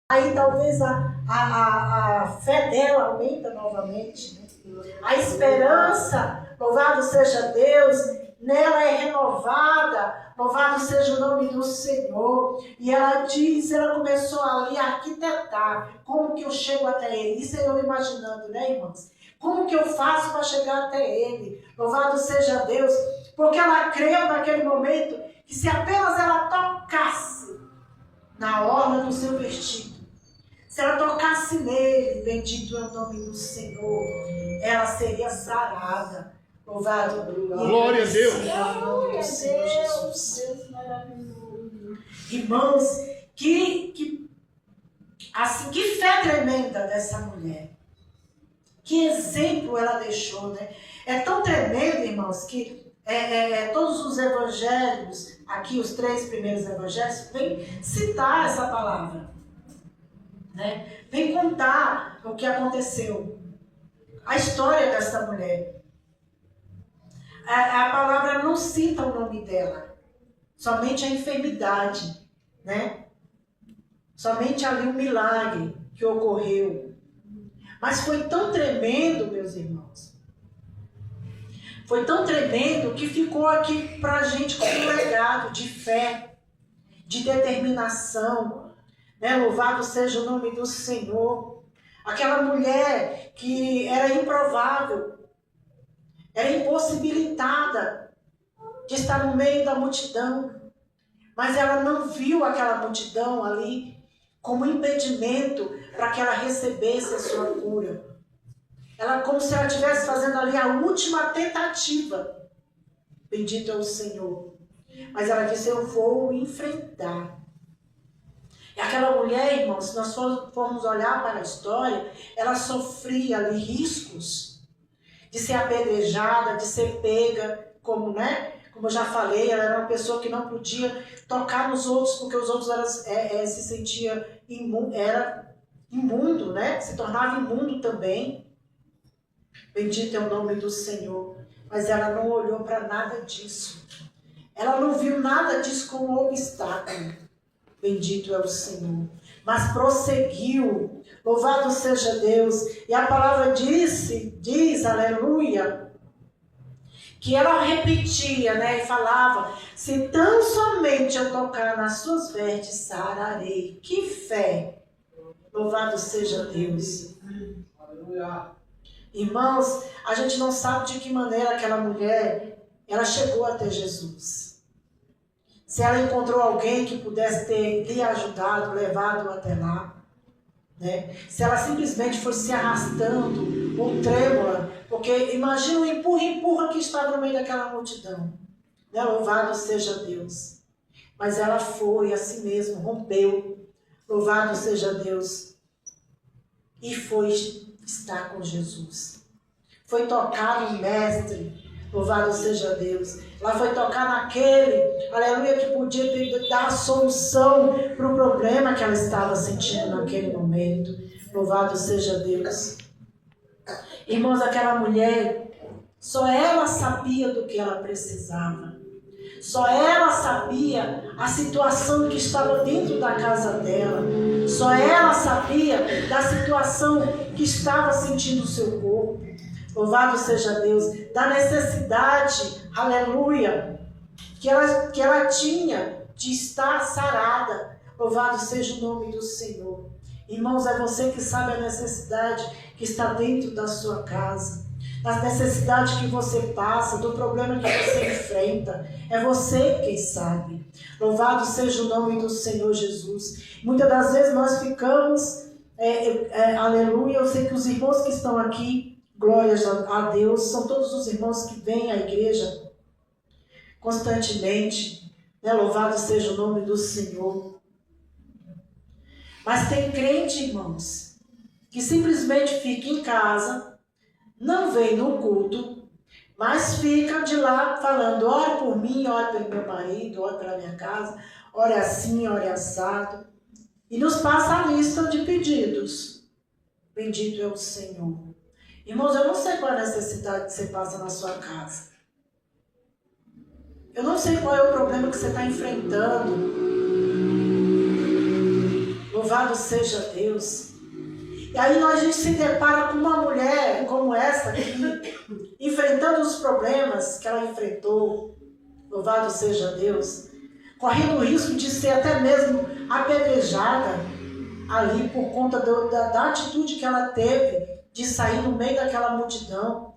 Aí talvez a fé dela aumenta novamente. A esperança, louvado seja Deus, nela é renovada. Louvado seja o nome do Senhor. E ela diz, ela começou ali a arquitetar. Como que eu chego até Ele? Isso eu imaginando, né, irmãos? Como que eu faço para chegar até Ele? Louvado seja Deus. Porque ela creu naquele momento que se apenas ela tocasse na orla do seu vestido, se ela tocasse nele, bendito é o nome do Senhor, ela seria sarada. Louvado. Glória a Deus. Em nome do Senhor Jesus. Irmãos, que fé tremenda dessa mulher. Que exemplo ela deixou, né? É tão tremendo, irmãos, que todos os evangelhos, aqui os 3 primeiros evangelhos, vêm citar essa palavra. Né? Vem contar o que aconteceu. A história dessa mulher. A palavra não cita o nome dela. Somente a enfermidade. Né? Somente ali o milagre que ocorreu. Mas foi tão tremendo, meus irmãos. Foi tão tremendo que ficou aqui para a gente como um legado de fé, de determinação. Né? Louvado seja o nome do Senhor. Aquela mulher que era improvável, era impossibilitada de estar no meio da multidão. Mas ela não viu aquela multidão ali como impedimento para que ela recebesse a sua cura. Ela como se ela estivesse fazendo ali a última tentativa. Bendito é o Senhor. Mas ela disse, eu vou enfrentar. E aquela mulher, irmãos, se nós formos olhar para a história, ela sofria ali riscos de ser apedrejada, de ser pega, como eu já falei, ela era uma pessoa que não podia tocar nos outros, porque os outros se sentiam imundo, né? Se tornava imundo também. Bendito é o nome do Senhor. Mas ela não olhou para nada disso. Ela não viu nada disso como um obstáculo. Bendito é o Senhor. Mas prosseguiu. Louvado seja Deus. E a palavra diz, aleluia, que ela repetia, né? E falava, se tão somente eu tocar nas suas vestes, sararei. Que fé. Louvado seja Deus. Aleluia. Irmãos, a gente não sabe de que maneira aquela mulher, ela chegou até Jesus. Se ela encontrou alguém que pudesse ter lhe ajudado, levado até lá. Né? Se ela simplesmente fosse se arrastando ou trêmula, porque imagina o empurra que estava no meio daquela multidão. Né? Louvado seja Deus. Mas ela foi assim mesmo, rompeu. Louvado seja Deus. E foi estar com Jesus. Foi tocar no Mestre. Louvado seja Deus. Ela foi tocar naquele, aleluia, que podia dar a solução para o problema que ela estava sentindo naquele momento. Louvado seja Deus. Irmãos, aquela mulher, só ela sabia do que ela precisava. Só ela sabia a situação que estava dentro da casa dela. Só ela sabia da situação que estava sentindo o seu corpo. Louvado seja Deus, da necessidade, aleluia, que ela tinha de estar sarada. Louvado seja o nome do Senhor. Irmãos, é você que sabe a necessidade que está dentro da sua casa, a necessidade que você passa, do problema que você enfrenta. É você quem sabe. Louvado seja o nome do Senhor Jesus. Muitas das vezes nós ficamos, aleluia, eu sei que os irmãos que estão aqui, glórias a Deus, são todos os irmãos que vêm à igreja constantemente, né? Louvado seja o nome do Senhor. Mas tem crente, irmãos, que simplesmente fica em casa, não vem no culto, mas fica de lá falando, ore por mim, ore pelo meu marido, ore pela minha casa, ore assim, ore assado, e nos passa a lista de pedidos. Bendito é o Senhor. Irmãos, eu não sei qual é a necessidade que você passa na sua casa. Eu não sei qual é o problema que você está enfrentando. Louvado seja Deus. E aí a gente se depara com uma mulher como essa aqui, enfrentando os problemas que ela enfrentou. Louvado seja Deus. Correndo o risco de ser até mesmo apedrejada ali por conta da atitude que ela teve de sair no meio daquela multidão.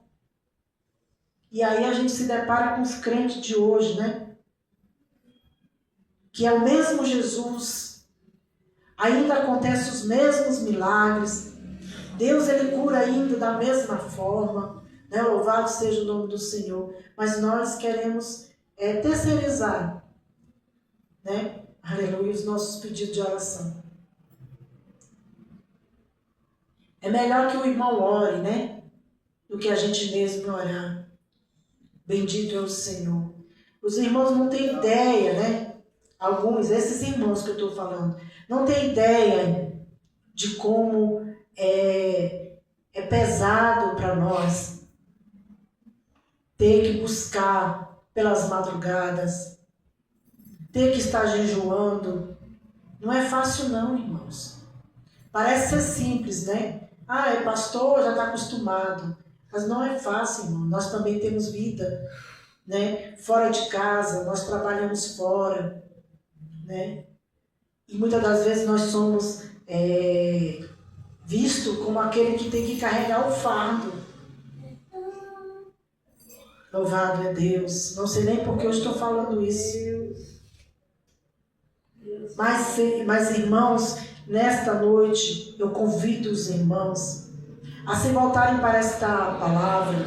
E aí a gente se depara com os crentes de hoje, né? Que é o mesmo Jesus. Ainda acontecem os mesmos milagres. Deus, ele cura ainda da mesma forma, né? Louvado seja o nome do Senhor. Mas nós queremos terceirizar, né? Aleluia, os nossos pedidos de oração. É melhor que o irmão ore, né? Do que a gente mesmo orar. Bendito é o Senhor. Os irmãos não têm ideia, né? Alguns, esses irmãos que eu estou falando, não têm ideia de como é pesado para nós ter que buscar pelas madrugadas, ter que estar jejuando. Não é fácil não, irmãos. Parece ser simples, né? Ah, é pastor, já está acostumado. Mas não é fácil, irmão. Nós também temos vida, né? Fora de casa, nós trabalhamos fora, né? E muitas das vezes nós somos vistos como aquele que tem que carregar o fardo. Louvado é Deus. Não sei nem por que eu estou falando isso. Mas irmãos, nesta noite eu convido os irmãos a se voltarem para esta palavra,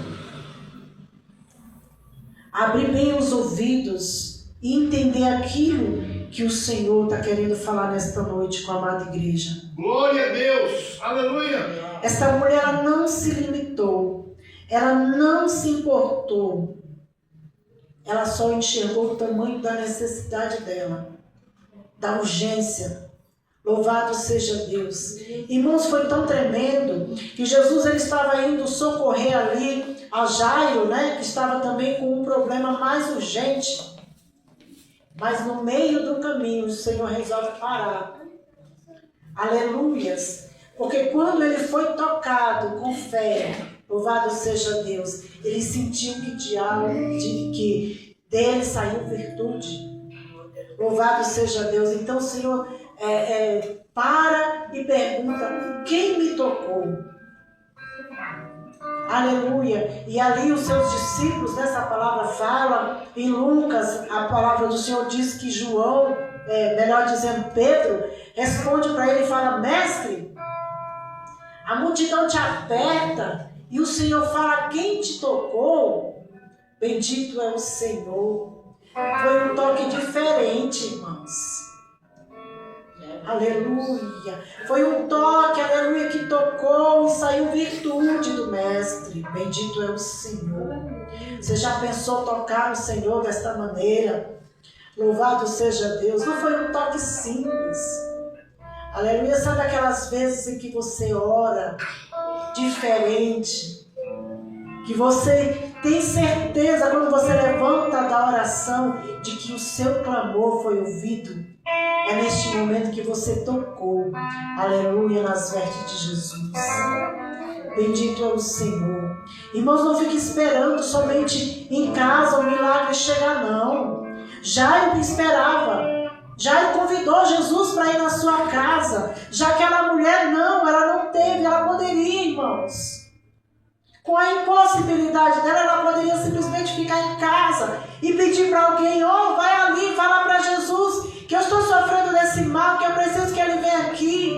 abrir bem os ouvidos e entender aquilo que o Senhor está querendo falar nesta noite com a amada igreja. Glória a Deus, aleluia. Esta mulher, ela não se limitou, ela não se importou, ela só enxergou o tamanho da necessidade dela, da urgência. Louvado seja Deus. Irmãos, foi tão tremendo que Jesus, ele estava indo socorrer ali a Jairo, né, que estava também com um problema mais urgente. Mas no meio do caminho o Senhor resolve parar. Aleluias. Porque quando ele foi tocado com fé, louvado seja Deus, ele sentiu que dele saiu virtude. Louvado seja Deus. Então o Senhor para e pergunta: quem me tocou? Aleluia. E ali os seus discípulos, nessa palavra fala, em Lucas, a palavra do Senhor diz que João, melhor dizendo Pedro, responde para ele e fala: mestre, a multidão te aperta e o Senhor fala: quem te tocou? Bendito é o Senhor. Foi um toque diferente, irmãos. Aleluia. Foi um toque, aleluia, que tocou e saiu virtude do mestre. Bendito é o Senhor. Você já pensou tocar no Senhor desta maneira? Louvado seja Deus. Não foi um toque simples. Aleluia. Sabe aquelas vezes em que você ora diferente? Que você tem certeza, quando você levanta da oração, de que o seu clamor foi ouvido? É neste momento que você tocou, aleluia, nas vestes de Jesus. Bendito é o Senhor. Irmãos, não fique esperando somente em casa o milagre chegar, não. Jairo esperava. Jairo convidou Jesus para ir na sua casa. Já aquela mulher não, ela não teve, ela poderia, irmãos. Com a impossibilidade dela, ela poderia simplesmente ficar em casa e pedir para alguém: vai ali, fala para Jesus que eu estou sofrendo desse mal, que eu preciso que ele venha aqui,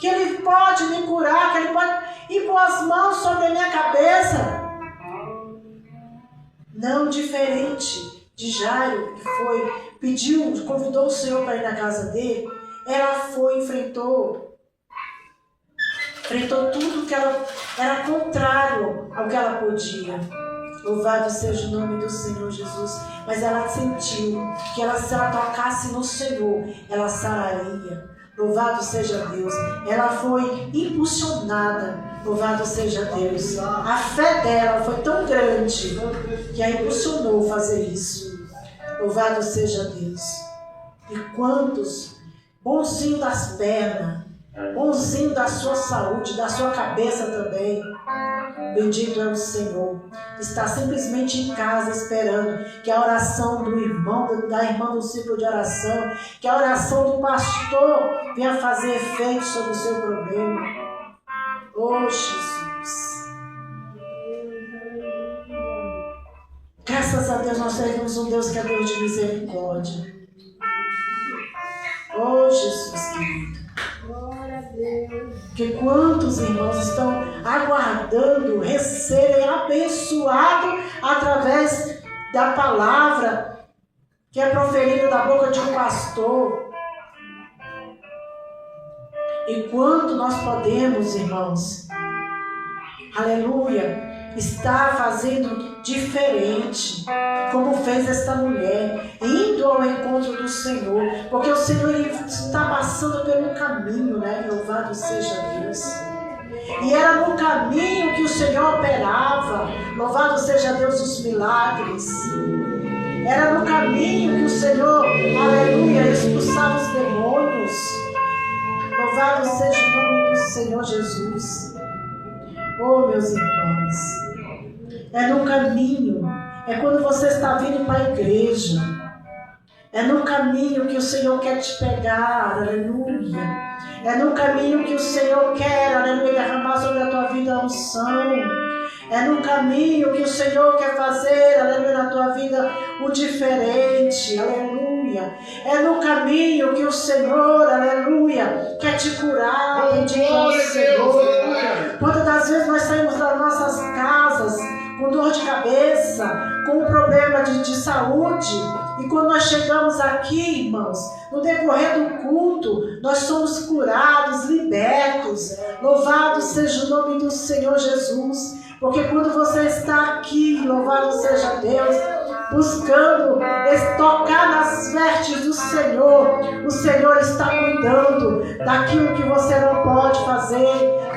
que ele pode me curar, que ele pode impor as mãos sobre a minha cabeça. Não diferente de Jairo, que convidou o Senhor para ir na casa dele. Ela foi, enfrentou tudo que era contrário ao que ela podia. Louvado seja o nome do Senhor Jesus. Mas ela sentiu que se ela tocasse no Senhor, ela sararia. Louvado seja Deus. Ela foi impulsionada. Louvado seja Deus. A fé dela foi tão grande que a impulsionou a fazer isso. Louvado seja Deus. E quantos bonzinhos das pernas bonzinho da sua saúde, da sua cabeça também. Bendito é o Senhor. Está simplesmente em casa esperando que a oração do irmão, da irmã do ciclo de oração, que a oração do pastor venha fazer efeito sobre o seu problema. Oh, Jesus. Graças a Deus nós temos um Deus que é Deus de misericórdia. Oh, Jesus querido. Que quantos irmãos estão aguardando serem abençoados através da palavra que é proferida da boca de um pastor. E quanto nós podemos, irmãos, aleluia, estar fazendo diferente, como fez esta mulher, indo ao encontro do Senhor, porque o Senhor ele está passando pelo caminho, né? Louvado seja Deus. E era no caminho que o Senhor operava, louvado seja Deus, os milagres. Era no caminho que o Senhor, aleluia, expulsava os demônios. Louvado seja o nome do Senhor Jesus. Oh, meus irmãos, é no caminho, é quando você está vindo para a igreja, é no caminho que o Senhor quer te pegar, aleluia. É no caminho que o Senhor quer, aleluia, derramar sobre a tua vida a unção. É no caminho que o Senhor quer fazer, aleluia, na tua vida o diferente, aleluia. É no caminho que o Senhor, aleluia, quer te curar, bendito é o Senhor. Quantas das vezes nós saímos das nossas casas com dor de cabeça, com um problema de saúde, e quando nós chegamos aqui, irmãos, no decorrer do culto, nós somos curados, libertos. Louvado seja o nome do Senhor Jesus, porque quando você está aqui, louvado seja Deus, buscando tocar nas vestes do Senhor, o Senhor está cuidando daquilo que você não pode fazer.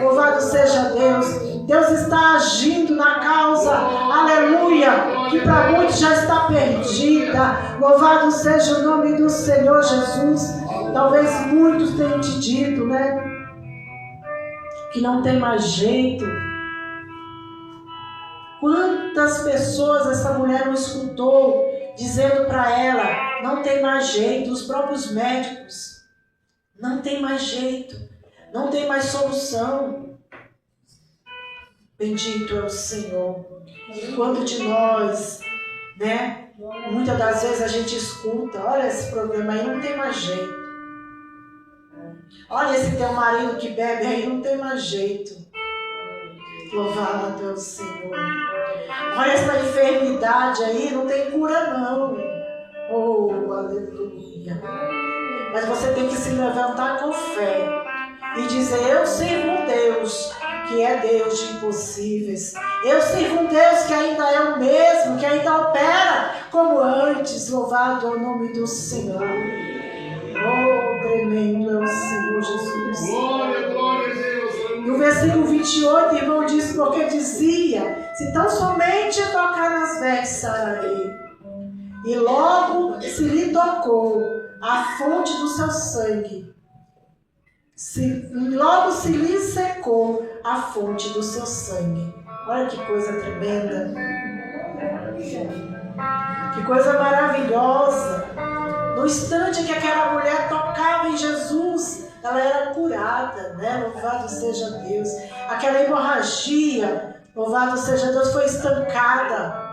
Louvado seja Deus. Deus está agindo na causa, aleluia, que para muitos já está perdida. Louvado seja o nome do Senhor Jesus. Talvez muitos tenham te dito, né, que não tem mais jeito. Quantas pessoas essa mulher não escutou dizendo para ela, não tem mais jeito, os próprios médicos, não tem mais jeito, não tem mais solução. Bendito é o Senhor. E quando de nós, né, muitas das vezes a gente escuta, olha esse problema aí, não tem mais jeito. Olha esse teu marido que bebe aí, não tem mais jeito. Louvado é o Senhor. Olha essa enfermidade aí, não tem cura não. Oh, aleluia. Mas você tem que se levantar com fé e dizer, eu sirvo um Deus que é Deus de impossíveis. Eu sirvo um Deus que ainda é o mesmo, que ainda opera como antes. Louvado é o nome do Senhor. Oh, tremendo é o Senhor Jesus. Glória, glória a Deus. E o versículo 28, irmão, diz, porque dizia, se tão somente tocar nas vestes sararei. E logo se lhe tocou a fonte do seu sangue. Logo se lhe secou a fonte do seu sangue. Olha que coisa tremenda. Que coisa maravilhosa. No instante que aquela mulher tocava em Jesus, ela era curada, né? Louvado seja Deus. Aquela hemorragia, louvado seja Deus, foi estancada.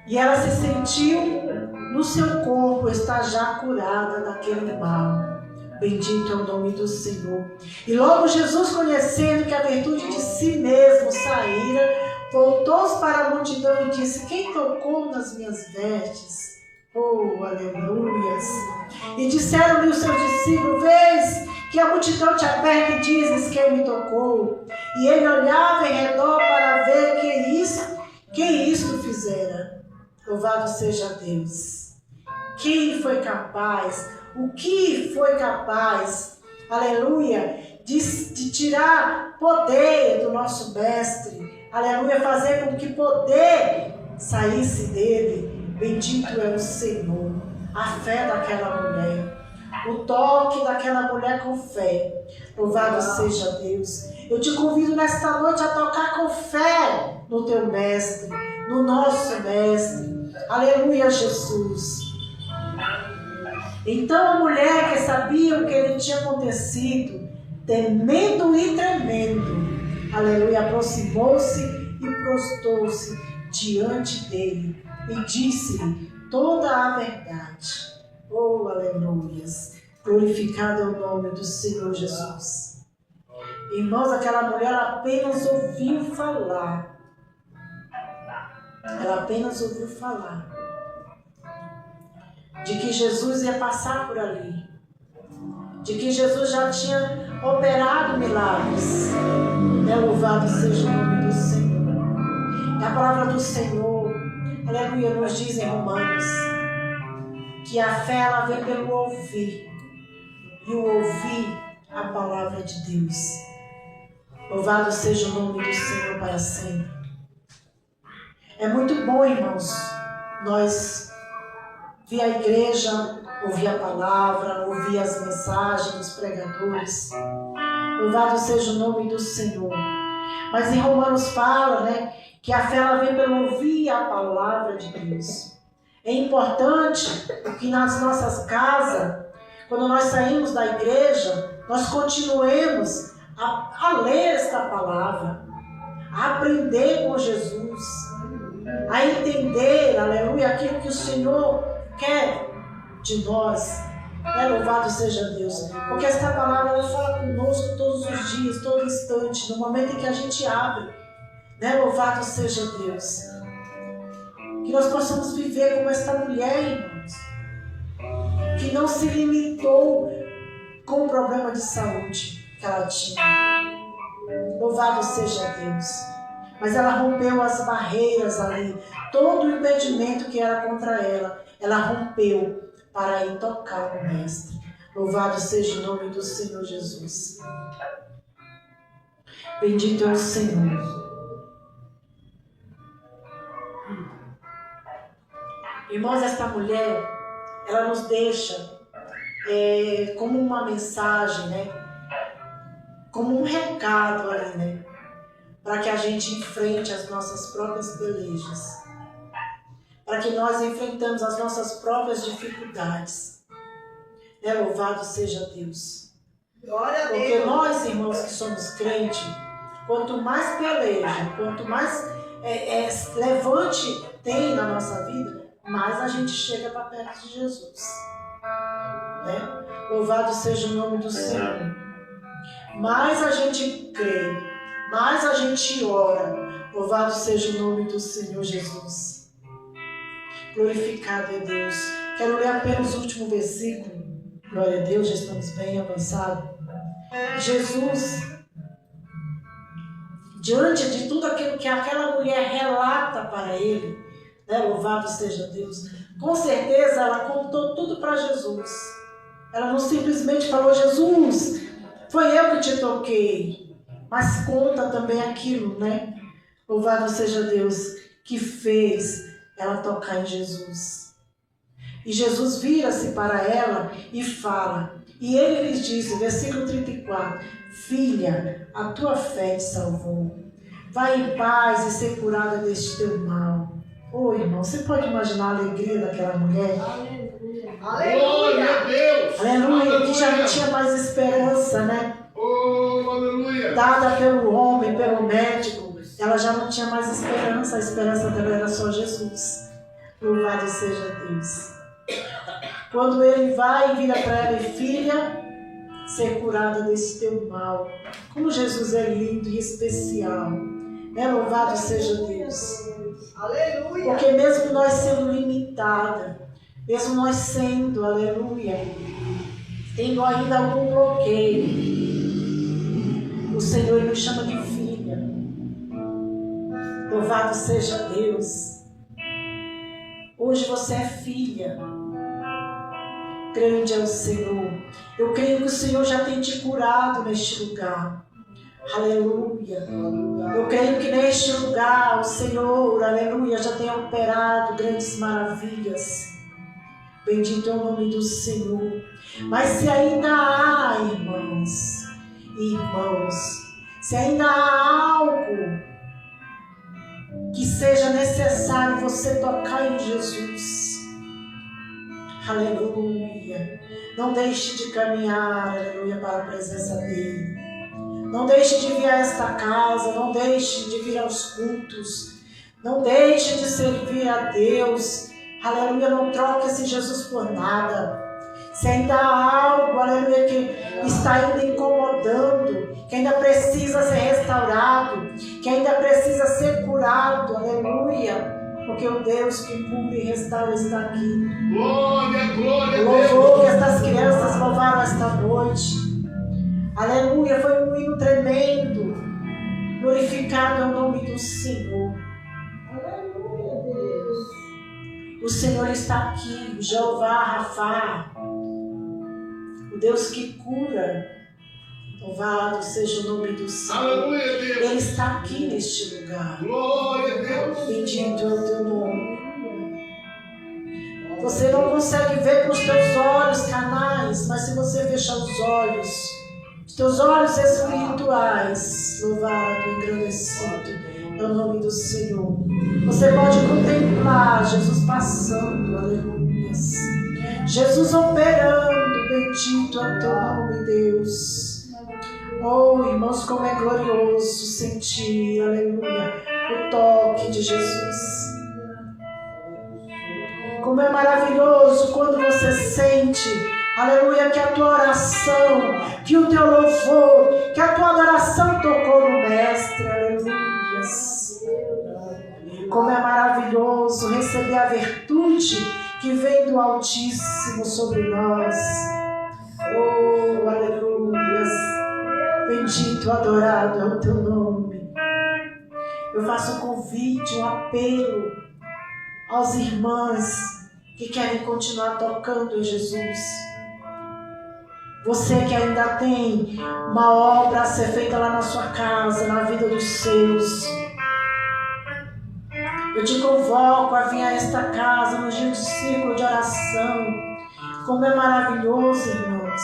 E ela se sentiu no seu corpo estar já curada daquele mal. Bendito é o nome do Senhor. E logo Jesus, conhecendo que a virtude de si mesmo saíra, voltou-se para a multidão e disse, quem tocou nas minhas vestes? Oh, aleluias! E disseram-lhe os seus discípulos, vês que a multidão te aperta e dizes, quem me tocou? E ele olhava em redor para ver quem isto fizera. Louvado seja Deus. Quem foi capaz, o que foi capaz, aleluia, de tirar poder do nosso mestre, aleluia, fazer com que poder saísse dele. Bendito é o Senhor. A fé daquela mulher. o toque daquela mulher com fé. Louvado seja Deus. Eu te convido nesta noite a tocar com fé no teu mestre, no nosso mestre. Aleluia, Jesus. Então a mulher que sabia o que lhe tinha acontecido, temendo e tremendo, aleluia, aproximou-se e prostou-se diante dele e disse-lhe toda a verdade. Oh, aleluias! Glorificado é o nome do Senhor Jesus. Irmãos, aquela mulher apenas ouviu falar. Ela apenas ouviu falar de que Jesus ia passar por ali, de que Jesus já tinha operado milagres. Louvado seja o nome do Senhor. E a palavra do Senhor, aleluia, nos diz em Romanos que a fé ela vem pelo ouvir, e o ouvir a palavra de Deus. Louvado seja o nome do Senhor para sempre. É muito bom, irmãos, nós vir à igreja, ouvir a palavra, ouvir as mensagens dos pregadores. Louvado seja o nome do Senhor. Mas em Romanos fala, que a fé ela vem pelo ouvir a palavra de Deus. É importante que nas nossas casas, quando nós saímos da igreja, nós continuemos a ler esta palavra, a aprender com Jesus, a entender, aleluia, aquilo que o Senhor quer de nós. Louvado seja Deus. Porque esta palavra ela fala conosco todos os dias, todo instante, no momento em que a gente abre. Louvado seja Deus. Que nós possamos viver como esta mulher, irmãos, que não se limitou com o problema de saúde que ela tinha. Louvado seja Deus. Mas ela rompeu as barreiras ali, todo o impedimento que era contra ela, ela rompeu para ir tocar o Mestre. Louvado seja o nome do Senhor Jesus. Bendito é o Senhor. Irmãos, esta mulher, ela nos deixa como uma mensagem, como um recado ali, para que a gente enfrente as nossas próprias pelejas, para que nós enfrentamos as nossas próprias dificuldades. Louvado seja Deus. Glória a Deus. Porque nós, irmãos, que somos crentes, quanto mais peleja, quanto mais levante tem na nossa vida, mais a gente chega para perto de Jesus. Louvado seja o nome do Senhor. Mais a gente crê, mais a gente ora. Louvado seja o nome do Senhor Jesus. Glorificado é Deus. Quero ler apenas o último versículo. Glória a Deus, já estamos bem avançados. Jesus, diante de tudo aquilo que aquela mulher relata para ele, louvado seja Deus, com certeza ela contou tudo para Jesus. Ela não simplesmente falou: Jesus, foi eu que te toquei, mas conta também aquilo, louvado seja Deus, que fez ela tocar em Jesus. E Jesus vira-se para ela e fala, e ele lhes diz, versículo 34, filha, a tua fé te salvou, vai em paz e ser curada deste teu mal. Irmão, você pode imaginar a alegria daquela mulher? Aleluia! Glória a Deus! Aleluia, que já não tinha mais esperança, Aleluia! Dada pelo homem, pelo médico, ela já não tinha mais esperança, a esperança dela era só Jesus. Louvado seja Deus. Quando ele vai e vira para ela, filha, ser curada desse teu mal. Como Jesus é lindo e especial. Louvado seja Deus. Aleluia! Porque mesmo nós sendo limitadas, mesmo nós sendo, aleluia, tendo ainda algum bloqueio, o Senhor nos chama de filha. Louvado seja Deus. Hoje você é filha. Grande é o Senhor. Eu creio que o Senhor já tem te curado neste lugar. Aleluia. Eu creio que neste lugar o Senhor, aleluia, já tem operado grandes maravilhas. Bendito é o nome do Senhor. Mas se ainda há, irmãos e irmãos, se ainda há algo que seja necessário você tocar em Jesus, aleluia, não deixe de caminhar, aleluia, para a presença dEle. Não deixe de vir a esta casa, não deixe de vir aos cultos, não deixe de servir a Deus, aleluia, não troque esse Jesus por nada. Se ainda há algo, aleluia, que está ainda incomodando, que ainda precisa ser restaurado, que ainda precisa ser curado, aleluia, porque o Deus que cumpre e restaura está aqui. Glória, glória a Louvor que Deus. estas crianças louvaram esta noite. Aleluia, foi um hino tremendo. Glorificado é o nome do Senhor. Aleluia, Deus. O Senhor está aqui, o Jeová Rafá, o Deus que cura. Louvado seja o nome do Senhor. Aleluia, Deus. Ele está aqui neste lugar. Glória a Deus. Bendito é o teu nome. Você não consegue ver com os teus olhos carnais, mas se você fechar os olhos, os teus olhos espirituais, louvado, engrandecido é o nome do Senhor. Você pode contemplar Jesus passando, aleluia. Jesus operando, bendito é o teu nome, Deus. Oh, irmãos, como é glorioso sentir, aleluia, o toque de Jesus. Como é maravilhoso quando você sente, aleluia, que a tua oração, que o teu louvor, que a tua adoração tocou no Mestre, aleluia. Como é maravilhoso receber a virtude que vem do Altíssimo sobre nós. Oh, aleluia. Bendito, adorado é o teu nome. Eu faço um convite, um apelo aos irmãos que querem continuar tocando em Jesus. Você que ainda tem uma obra a ser feita lá na sua casa, na vida dos seus, eu te convoco a vir a esta casa no dia de círculo de oração. Como é maravilhoso, irmãos.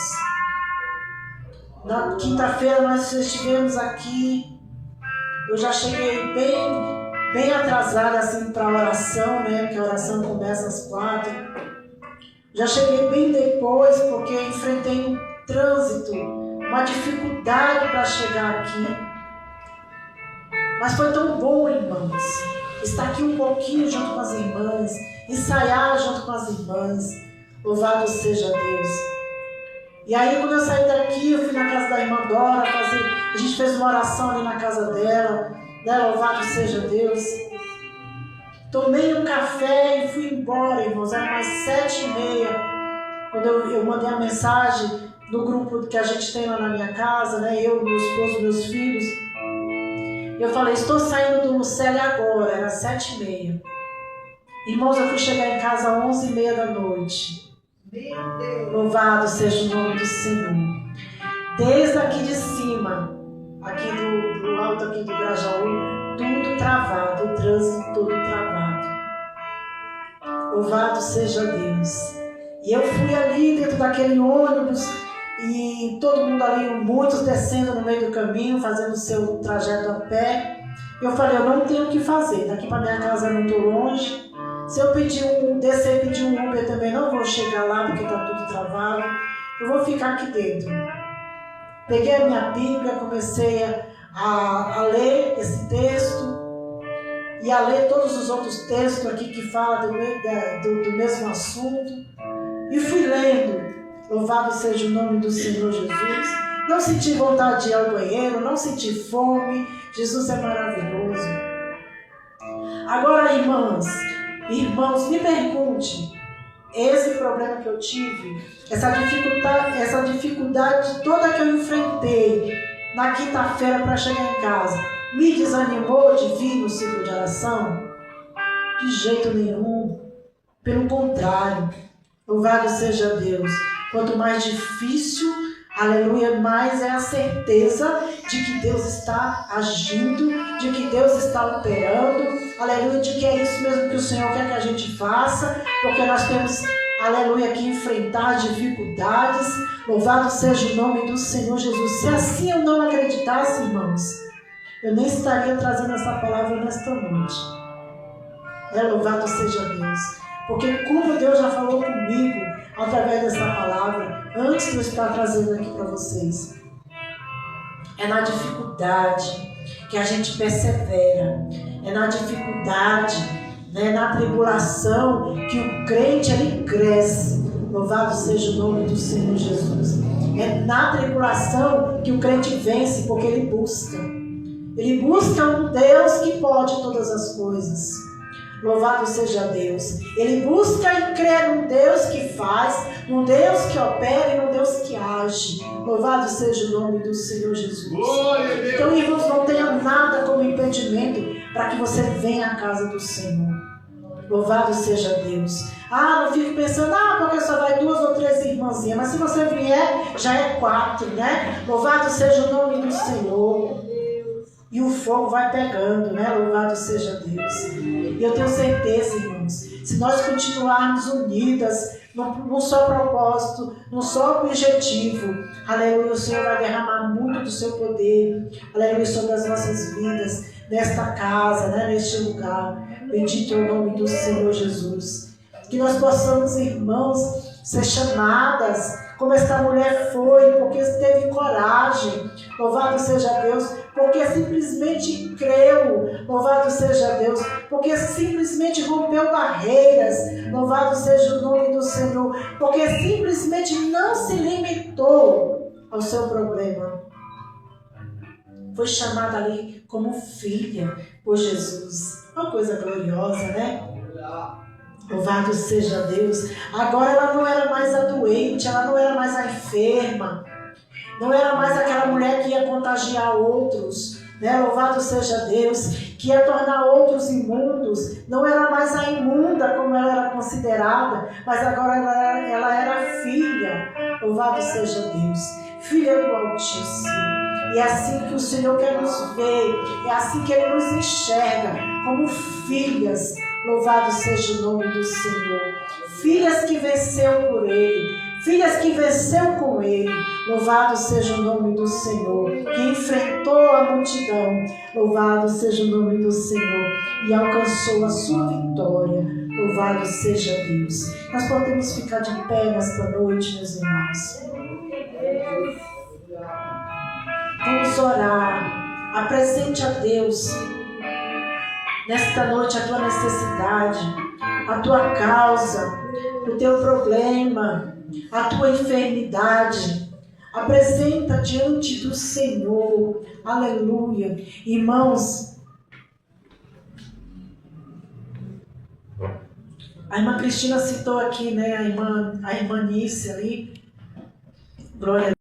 Na quinta-feira nós estivemos aqui. Eu já cheguei bem atrasada assim para a oração, né? Porque a oração começa às 4. Já cheguei bem depois porque enfrentei um trânsito, uma dificuldade para chegar aqui. Mas foi tão bom, irmãos, estar aqui um pouquinho junto com as irmãs, ensaiar junto com as irmãs. Louvado seja Deus. E aí quando eu saí daqui, eu fui na casa da irmã Dora, a gente fez uma oração ali na casa dela, né? Louvado seja Deus. Tomei um café e fui embora, irmãos, era mais 7h30, quando eu mandei a mensagem no grupo que a gente tem lá na minha casa, né? Eu, meu esposo, meus filhos. Eu falei, estou saindo do Lucélia agora, era 7h30. Irmãos, eu fui chegar em casa às 11h30 da noite. Meu Deus. Louvado seja o nome do Senhor. Desde aqui de cima, aqui do alto aqui do Grajaú, tudo travado, o trânsito todo travado. Louvado seja Deus. E eu fui ali dentro daquele ônibus e todo mundo ali, muitos descendo no meio do caminho, fazendo o seu trajeto a pé. Eu falei, eu não tenho o que fazer, daqui para minha casa é muito longe. Se eu descer e pedir um Uber também não vou chegar lá porque está tudo travado. Eu vou ficar aqui dentro. Peguei a minha Bíblia, comecei a ler esse texto e a ler todos os outros textos aqui que falam do mesmo assunto. E fui lendo. Louvado seja o nome do Senhor Jesus. Não senti vontade de ir ao banheiro, não senti fome. Jesus é maravilhoso. Agora, irmãos, me pergunte, esse problema que eu tive, essa dificuldade toda que eu enfrentei na quinta-feira para chegar em casa, me desanimou de vir no ciclo de oração? De jeito nenhum. Pelo contrário, louvado seja Deus. Quanto mais difícil, aleluia, mais é a certeza de que Deus está agindo, de que Deus está operando, aleluia, de que é isso mesmo que o Senhor quer que a gente faça, porque nós temos aleluia, que enfrentar dificuldades. Louvado seja o nome do Senhor Jesus. Se assim eu não acreditasse, irmãos, eu nem estaria trazendo essa palavra nesta noite. Louvado seja Deus. Porque como Deus já falou comigo através dessa palavra, antes de eu estar trazendo aqui para vocês, é na dificuldade que a gente persevera. É na dificuldade, né, na tribulação, que o crente ele cresce. Louvado seja o nome do Senhor Jesus. É na tribulação que o crente vence, porque ele busca. Ele busca um Deus que pode todas as coisas. Louvado seja Deus. Ele busca e crê num Deus que faz, num Deus que opera e num Deus que age. Louvado seja o nome do Senhor Jesus. Glória a Deus. Então, irmãos, não tenha nada como impedimento para que você venha à casa do Senhor. Louvado seja Deus. Não fico pensando, porque só vai 2 ou 3 irmãzinhas. Mas se você vier, já é 4, né? Louvado seja o nome do Senhor. E o fogo vai pegando, né? Louvado seja Deus. E eu tenho certeza, irmãos, se nós continuarmos unidas num só propósito, num só objetivo, aleluia, o Senhor vai derramar muito do seu poder, aleluia, sobre as nossas vidas, nesta casa, né? Neste lugar. Bendito é o nome do Senhor Jesus. Que nós possamos, irmãos, ser chamadas como esta mulher foi, porque teve coragem. Louvado seja Deus, porque simplesmente creu. Louvado seja Deus, porque simplesmente rompeu barreiras. Louvado seja o nome do Senhor, porque simplesmente não se limitou ao seu problema. Foi chamada ali como filha por Jesus. Uma coisa gloriosa, né? Louvado seja Deus. Agora ela não era mais a doente, ela não era mais a enferma, não era mais aquela mulher que ia contagiar outros, né? Louvado seja Deus, que ia tornar outros imundos. Não era mais a imunda como ela era considerada, mas agora ela era filha. Louvado seja Deus, filha do Altíssimo. E é assim que o Senhor quer nos ver, é assim que Ele nos enxerga, como filhas. Louvado seja o nome do Senhor. Filhas que venceu por Ele, filhas que venceu com Ele. Louvado seja o nome do Senhor, que enfrentou a multidão. Louvado seja o nome do Senhor e alcançou a sua vitória. Louvado seja Deus. Nós podemos ficar de pé nesta noite, meus irmãos. Vamos orar. Apresente a Deus nesta noite a tua necessidade, a tua causa, o teu problema, a tua enfermidade. Apresenta diante do Senhor. Aleluia. Irmãos, a irmã Cristina citou aqui, né, a irmã Nícia ali. Glória a Deus.